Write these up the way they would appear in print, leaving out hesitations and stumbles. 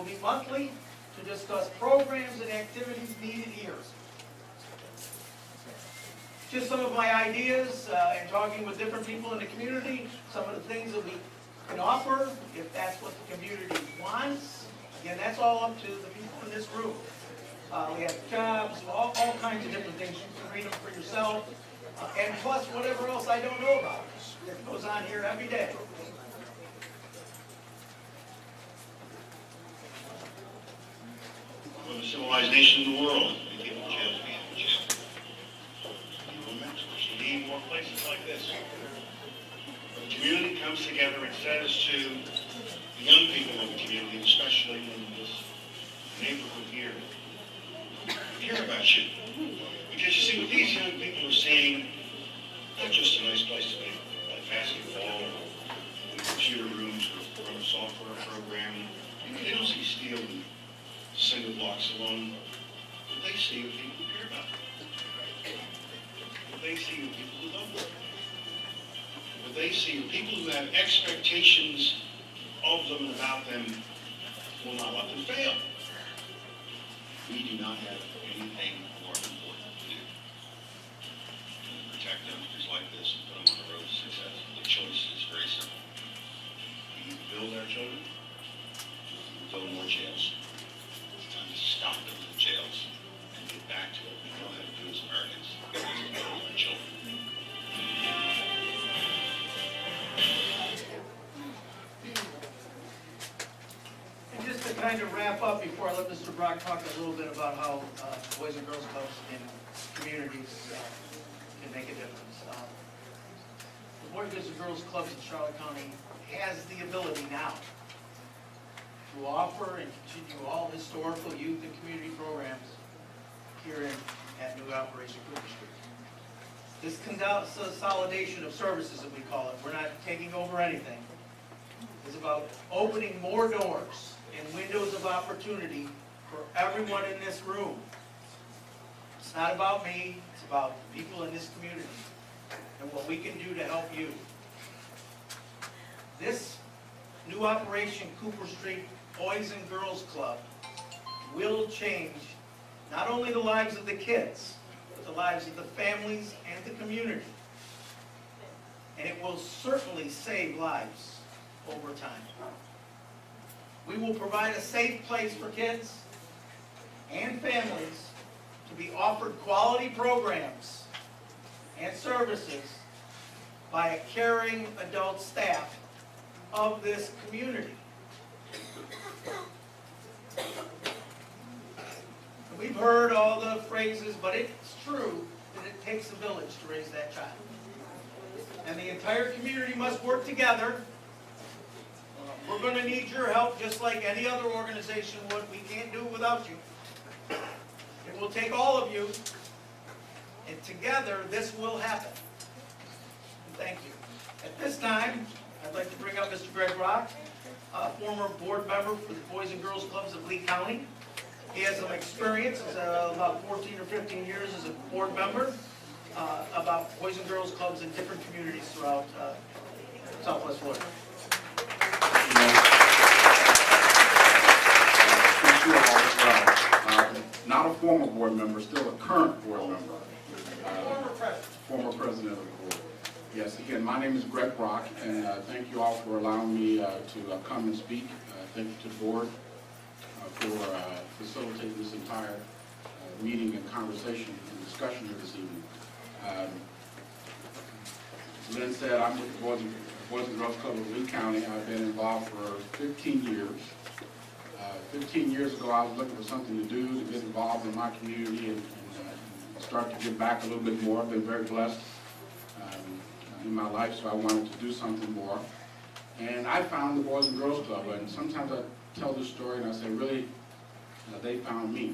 will be monthly to discuss programs and activities needed here. Just some of my ideas and talking with different people in the community, some of the things that we can offer, if that's what the community wants. Again, that's all up to the people in this room. We have jobs, all kinds of different things. You can read them for yourself. And plus whatever else I don't know about. It goes on here every day. We're the civilized nation in the world. We give them jails, we have jails. We need more places like this. Where the community comes together and says to the young people in the community, especially in this neighborhood here, we care about you. Because you see, what these young people are seeing, not just a nice place to play basketball or computer rooms or run a software program. They don't see steel and cinder blocks alone. What they see are people who care about them. What they see are people who love them. What they see are people who have expectations of them and about them, will not let them fail. We do not have anything more important to do than protect youngsters like this and put them on the road to success. The choice is very simple. We either build our children, or build more jails. It's time to stop building jails and get back to what we know how to do as Americans, which is build our children. And just to kind of wrap up before I let Mr. Brock talk a little bit about how Boys and Girls Clubs in communities can make a difference. The Boys and Girls Clubs in Charlotte County has the ability now to offer and continue all historical youth and community programs here at New Operation Cooper Street. This consolidation of services that we call it, we're not taking over anything, is about opening more doors and windows of opportunity for everyone in this room. It's not about me, it's about people in this community and what we can do to help you. This new Operation Cooper Street Boys and Girls Club will change not only the lives of the kids, but the lives of the families and the community. And it will certainly save lives over time. We will provide a safe place for kids and families to be offered quality programs and services by a caring adult staff of this community. We've heard all the phrases, but it's true that it takes a village to raise that child. And the entire community must work together. We're going to need your help just like any other organization would. We can't do it without you. It will take all of you, and together this will happen. And thank you. At this time, I'd like to bring up Mr. Greg Rock, a former board member for the Boys and Girls Clubs of Lee County. He has some experience, about 14 or 15 years as a board member, about Boys and Girls Clubs in different communities throughout Southwest Florida. Not a former board member, still a current board member. Former president. Former president of the board. Yes, again, my name is Greg Rock, and thank you all for allowing me to come and speak. Thank you to the board for facilitating this entire meeting and conversation and discussion here this evening. As Lynn said, I'm with the Boys and Girls Club of Lee County. I've been involved for 15 years. 15 years ago, I was looking for something to do to get involved in my community and start to give back a little bit more. I've been very blessed in my life, so I wanted to do something more. And I found the Boys and Girls Club, and sometimes I tell this story and I say, really, they found me.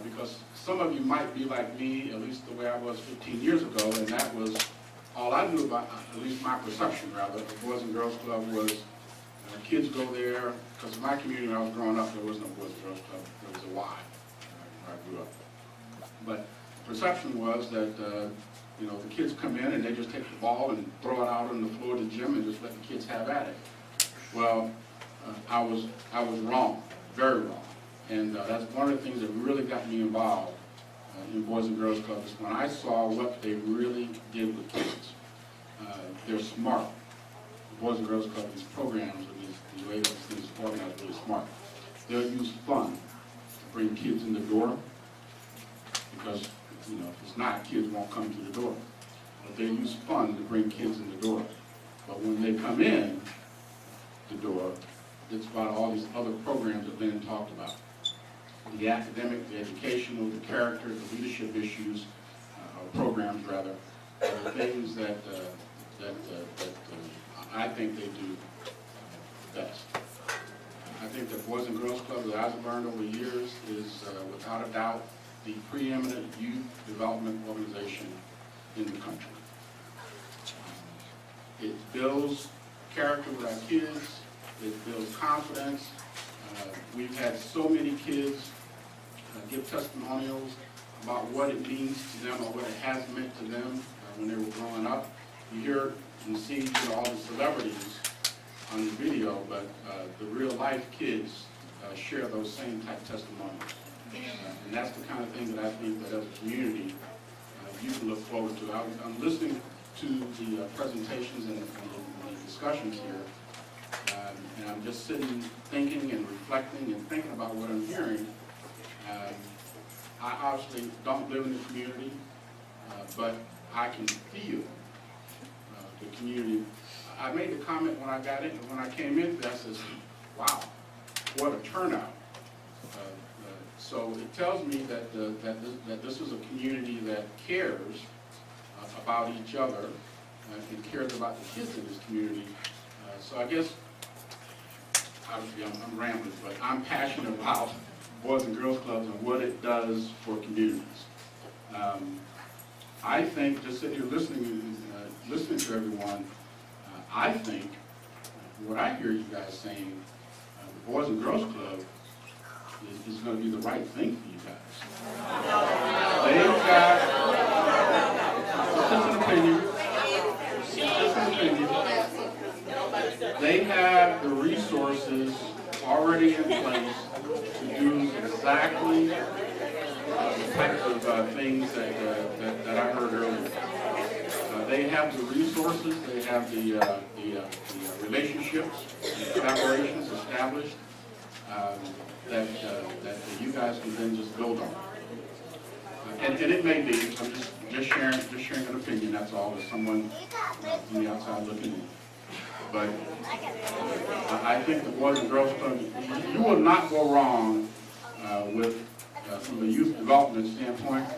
Because some of you might be like me, at least the way I was 15 years ago, and that was all I knew about, at least my perception rather, of the Boys and Girls Club was kids go there, because in my community when I was growing up, there was no Boys and Girls Club, there was a Y where I grew up. But the perception was that the kids come in and they just take the ball and throw it out on the floor of the gym and just let the kids have at it. Well, I was wrong. very well. And that's one of the things that really got me involved in Boys and Girls Club is when I saw what they really did with kids. They're smart. The Boys and Girls Club, these programs, and these ways of things organized, really smart. They'll use fun to bring kids in the door because, you know, if it's not, kids won't come to the door. But they use fun to bring kids in the door. But when they come in the door, it's about all these other programs that Lynn talked about. The academic, the educational, the character, the leadership issues, programs rather, are the things that I think they do best. I think the Boys and Girls Club that I've learned over the years is without a doubt the preeminent youth development organization in the country. It builds character with our kids, it builds confidence. We've had so many kids give testimonials about what it means to them or what it has meant to them when they were growing up. You hear and see all the celebrities on the video, but the real life kids share those same type testimonials. And that's the kind of thing that I think that as a community you can look forward to. I'm listening to the presentations and the discussions here, and I'm just sitting thinking and reflecting and thinking about what I'm hearing. I obviously don't live in the community, but I can feel the community. I made the comment when I came in, I said, wow, what a turnout. So it tells me that this is a community that cares about each other and cares about the kids in this community. So I guess, obviously I'm rambling, but I'm passionate about Boys and Girls Clubs and what it does for communities. I think, just sitting here listening to everyone, I think what I hear you guys saying, the Boys and Girls Club is going to be the right thing for you guys. They've got, just an opinion, they have the resources already in place to do exactly the types of things that I heard earlier. They have the resources, they have the relationships, the collaborations established that you guys can then just build on. And it may be, I'm just sharing an opinion, that's all, as someone from the outside looking in. But I think the Boys and Girls Club, you will not go wrong with, from a youth development standpoint,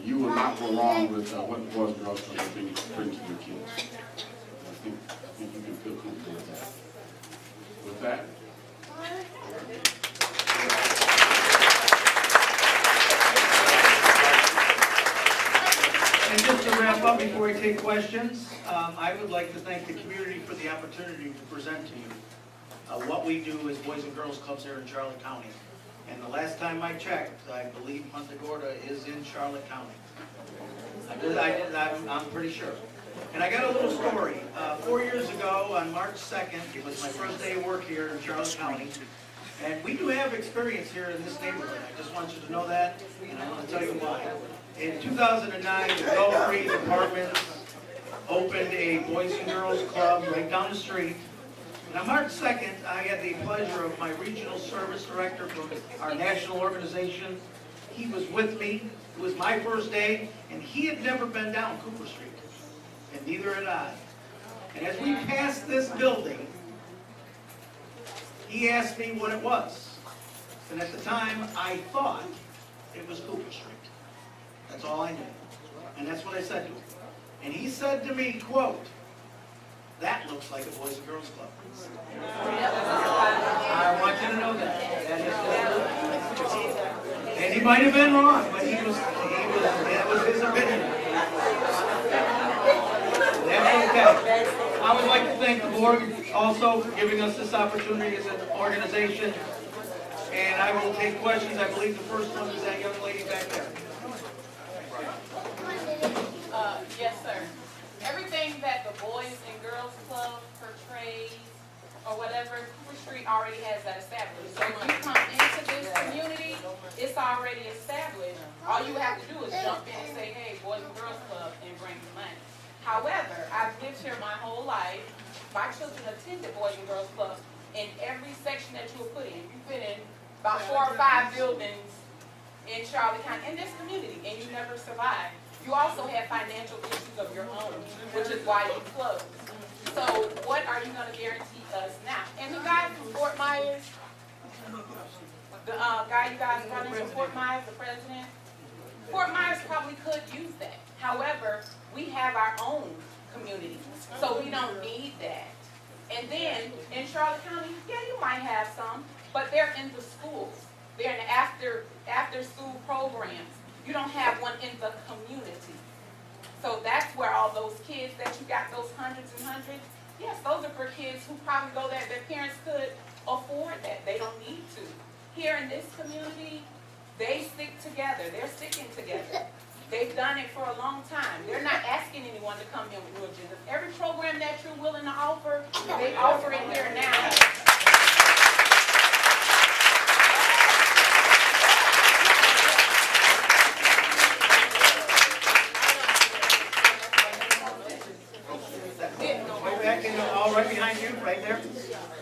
you will not go wrong with what the Boys and Girls Club brings to your kids. I think you can feel comfortable with that. With that, And just to wrap up before we take questions, I would like to thank the community for the opportunity to present to you what we do as Boys and Girls Clubs here in Charlotte County. And the last time I checked, I believe Punta Gorda is in Charlotte County. I'm pretty sure. And I got a little story. 4 years ago, on March 2nd, it was my first day of work here in Charlotte County. And we do have experience here in this neighborhood. I just want you to know that, and I want to tell you why. In 2009, the Gulf Breeze Apartments opened a Boys and Girls Club right down the street. And on March 2nd, I had the pleasure of my regional service director from our national organization. He was with me. It was my first day, and he had never been down Cooper Street, and neither had I. And as we passed this building, he asked me what it was. And at the time, I thought it was Cooper Street. That's all I knew. And that's what I said to him. And he said to me, quote, "That looks like a Boys and Girls Club." I want you to know that. That is, and he might have been wrong, but that was his opinion. That's okay. I would like to thank the board also for giving us this opportunity as an organization. And I will take questions. I believe the first one is that young lady back there. Yes, sir. Everything that the Boys and Girls Club portrays or whatever, Cooper Street already has that established. So All you have to do is jump in and say, hey, Boys and Girls Club, and bring the money. However, I've lived here my whole life. My children attended Boys and Girls Club in every section that you were put in. You've been in about 4 or 5 buildings in Charlotte County, in this community, and you never survived. You also have financial issues of your own, which is why you closed. So what are you going to guarantee us now? And the guy from Fort Myers, the guy you guys running from Fort Myers, the president, Fort Myers probably could use that. However, we have our own community, so we don't need that. And then in Charlotte County, yeah, you might have some, but they're in the schools. They're in the after school programs. You don't have one in the community. So that's where all those kids that you got, those hundreds and hundreds, yes, those are for kids who probably go there, their parents could afford that. They don't need to. Here in this community, they stick together. They're sticking together. They've done it for a long time. They're not asking anyone to come in with new agendas. Every program that you're willing to offer, they offer it here now. Way back in the, all right behind you, right there.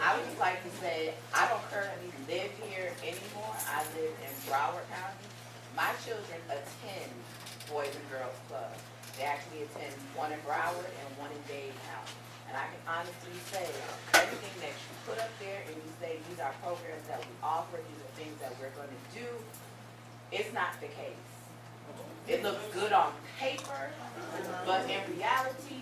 I would just like to say, I don't currently live here anymore. I live in Broward County. My children attend Boys and Girls Club. They actually attend one in Broward and one in Dade County. And I can honestly say, everything that you put up there and you say, these are programs that we offer, these are things that we're going to do, it's not the case. It looks good on paper, but in reality,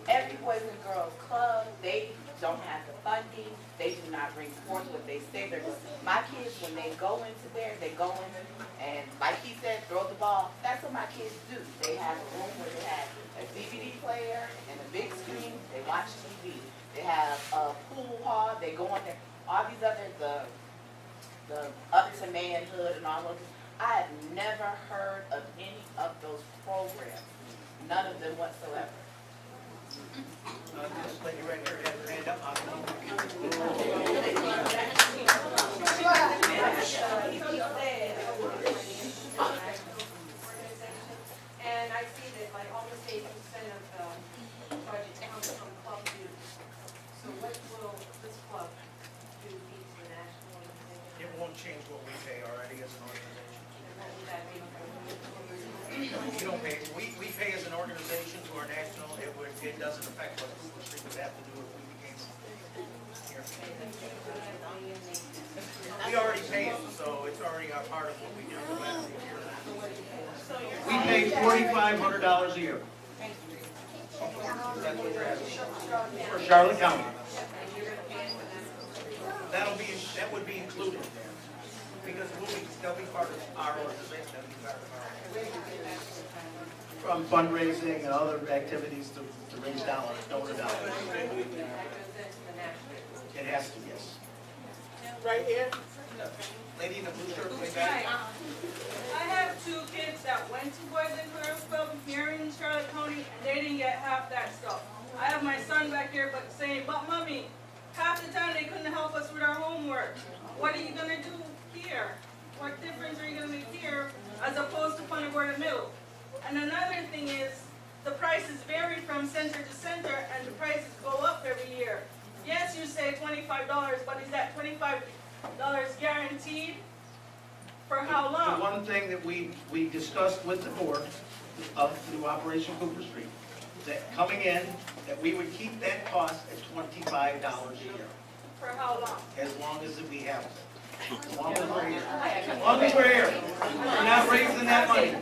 every Boys and Girls Club, they don't have the funding. They do not bring forth what they say. My kids, when they go into there, they go in and, like he said, throw the ball. That's what my kids do. They have a room where they have a DVD player and a big screen. They watch TV. They have a pool hall. They go in there. All these other, the up to manhood and all those. I have never heard of any of those programs. None of them whatsoever. This lady right here had her hand up. And I see that like almost 80% of the budget comes from club dues. So what will this club do be to the national organization? It won't change what we pay already as an organization. And what would that be? You don't pay, we pay as an organization to our national, it doesn't affect what Cooper Street would have to do if we became here. We already pay it, so it's already a part of what we do no matter what year. We pay $4,500 a year. That's what you're asking. For Charlotte County. That would be included there. Because they'll be part of our organization, they'll be part of our. From fundraising and other activities to raise dollars, donor dollars. It has to, yes. Right here. Lady in the blue shirt, way back. I have 2 kids that went to Boys and Girls Club here in Charlotte County, and they didn't get half that stuff. I have my son back here but saying, but mommy, half the time they couldn't help us with our homework. What are you going to do here? What difference are you going to make here as opposed to Punta Gorda Middle? And another thing is, the prices vary from center to center, and the prices go up every year. Yes, you say $25, but is that $25 guaranteed? For how long? The one thing that we discussed with the board of through Operation Cooper Street, that coming in, that we would keep that cost at $25 a year. For how long? As long as we have it. As long as we're here. As long as we're here. We're not raising that money.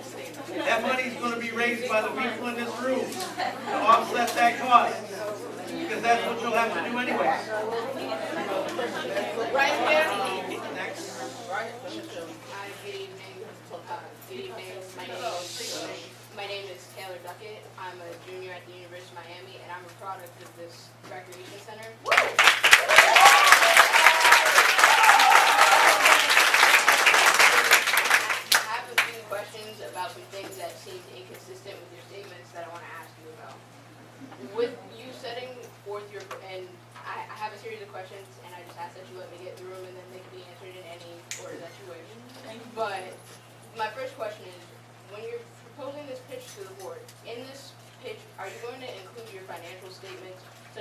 That money's gonna be raised by the people in this room to offset that cost. Because that's what you'll have to do anyway. Right here. Next. Hi, good evening. Good evening. My name is Taylor Duckett. I'm a junior at the University of Miami, and I'm a product of this recreation center. I have a few questions about some things that seemed inconsistent with your statements that I want to ask you about. With you setting forth your, and I have a series of questions, and I just ask that you let me get through them, and then they can be answered in any order that you wish. But my first question is,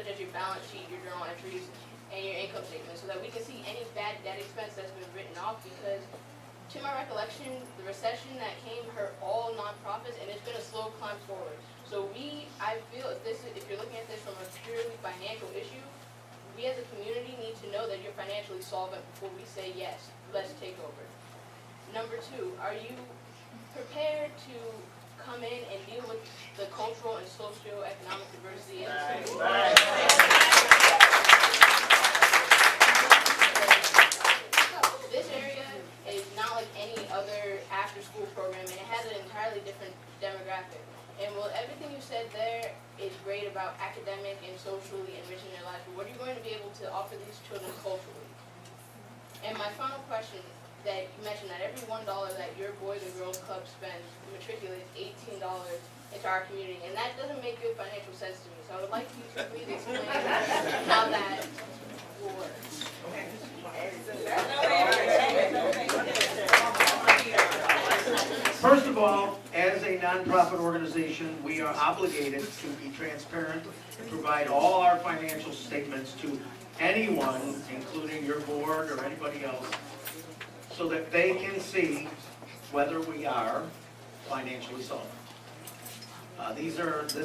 such as your balance sheet, your journal entries, and your income statement, so that we can see any bad debt expense that's been written off, because to my recollection, the recession that came hurt all nonprofits, and it's been a slow climb forward. So I feel if you're looking at this from a purely financial issue, we as a community need to know that you're financially solvent before we say yes, let's take over. Number two, are you prepared to come in and deal with the cultural and socio-economic diversity in the school? This area is not like any other after-school program, and it has an entirely different demographic. And while everything you said there is great about academic and socially enriching their lives, but what are you going to be able to offer these children culturally? And my final question, that you mentioned that every $1 that your Boys and Girls Club spends matriculates $18 into our community, and that doesn't make good financial sense to me. So I would like you to please explain how that will work. First of all, as a nonprofit organization, we are obligated to be transparent and provide all our financial statements to anyone, including your board or anybody else, so that they can see whether we are financially solvent. This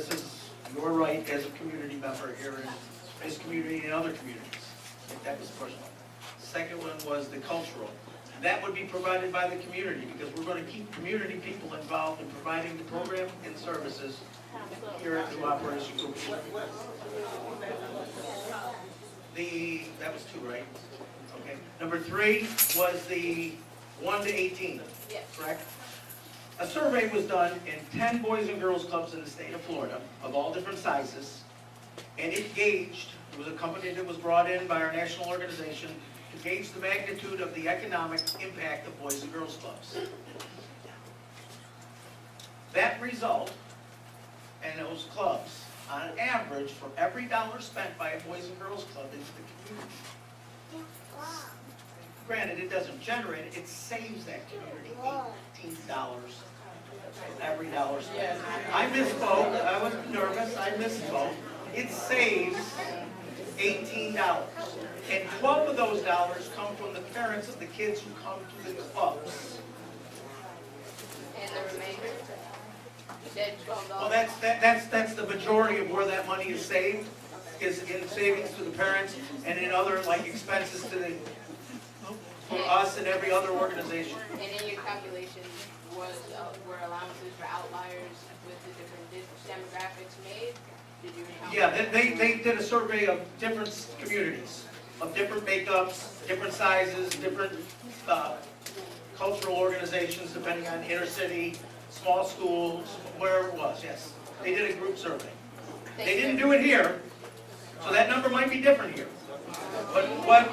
is your right as a community member here in this community and other communities. That was the first one. Second one was the cultural. That would be provided by the community, because we're going to keep community people involved in providing the program and services here at New Operation Group. That was 2, right? Okay. Number 3 was the 1 to 18, Yes. correct? A survey was done in 10 Boys and Girls Clubs in the state of Florida of all different sizes, and it was a company that was brought in by our national organization to gauge the magnitude of the economic impact of Boys and Girls Clubs. That result, and those clubs, on an average, for every $1 spent by a Boys and Girls Club into the community, granted, it doesn't generate it, it saves that community $18 for every $1 spent. I misspoke, I was nervous, I misspoke. It saves $18. And 12 of those dollars come from the parents of the kids who come to the clubs. And the remainder? You said $12. Well, that's the majority of where that money is saved, is in savings to the parents and in other, like, expenses for us and every other organization. And in your calculations, were allowances for outliers with the different demographics made? Did you account? Yeah, they did a survey of different communities, of different makeups, different sizes, different cultural organizations, depending on inner city, small schools, wherever it was, yes. They did a group survey. They didn't do it here, so that number might be different here. But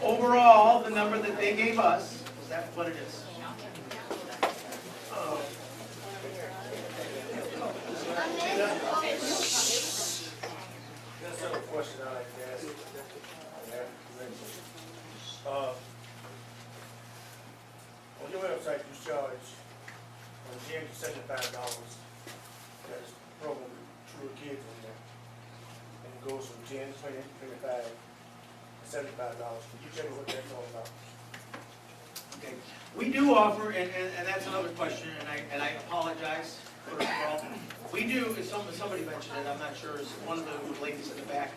overall, the number that they gave us, that's what it is. That's a question I like to ask. On your website, you charge on the gym $75. That is the program with truer kids in there. And it goes from 10, 20, 25, and $75. Can you tell me what that's all about? Okay. We do offer, and that's another question, and I apologize, first of all. We do, as somebody mentioned it, I'm not sure, it's one of the ladies in the back.